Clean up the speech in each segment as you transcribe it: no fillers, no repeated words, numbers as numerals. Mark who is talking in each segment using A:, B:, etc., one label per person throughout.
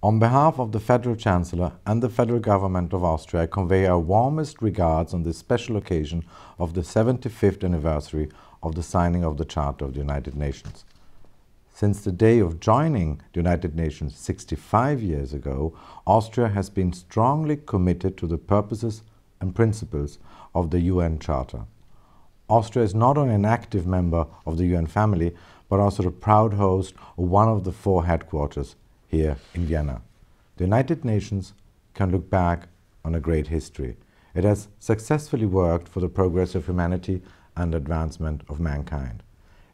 A: On behalf of the Federal Chancellor and the Federal Government of Austria, I convey our warmest regards on this special occasion of the 75th anniversary of the signing of the Charter of the United Nations. Since the day of joining the United Nations 65 years ago, Austria has been strongly committed to the purposes and principles of the UN Charter. Austria is not only an active member of the UN family, but also the proud host of one of the 4 headquarters here in Vienna. The United Nations can look back on a great history. It has successfully worked for the progress of humanity and advancement of mankind.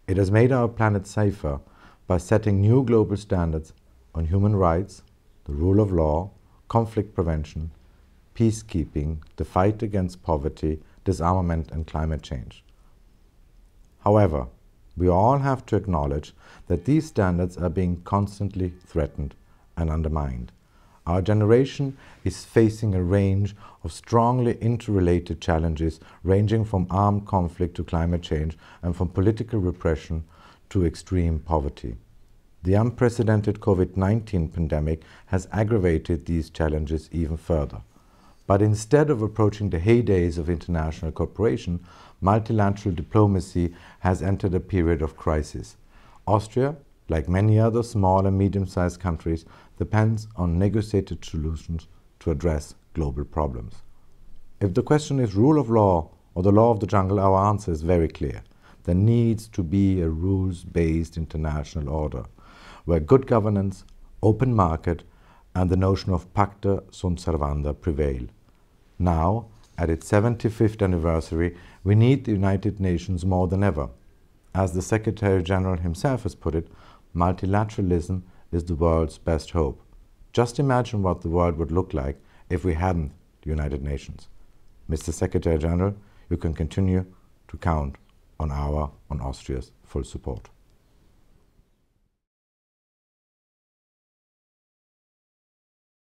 A: It has made our planet safer by setting new global standards on human rights, the rule of law, conflict prevention, peacekeeping, the fight against poverty, disarmament and climate change. However, we all have to acknowledge that these standards are being constantly threatened and undermined. Our generation is facing a range of strongly interrelated challenges ranging from armed conflict to climate change and from political repression to extreme poverty. The unprecedented COVID-19 pandemic has aggravated these challenges even further. But instead of approaching the heydays of international cooperation, multilateral diplomacy has entered a period of crisis. Austria, like many other small and medium-sized countries, depends on negotiated solutions to address global problems. If the question is rule of law or the law of the jungle, our answer is very clear. There needs to be a rules-based international order, where good governance, open market, and the notion of pacta sunt servanda prevail. Now, at its 75th anniversary, we need the United Nations more than ever. As the Secretary General himself has put it, multilateralism is the world's best hope. Just imagine what the world would look like if we hadn't the United Nations. Mr. Secretary General, you can continue to count on Austria's full support.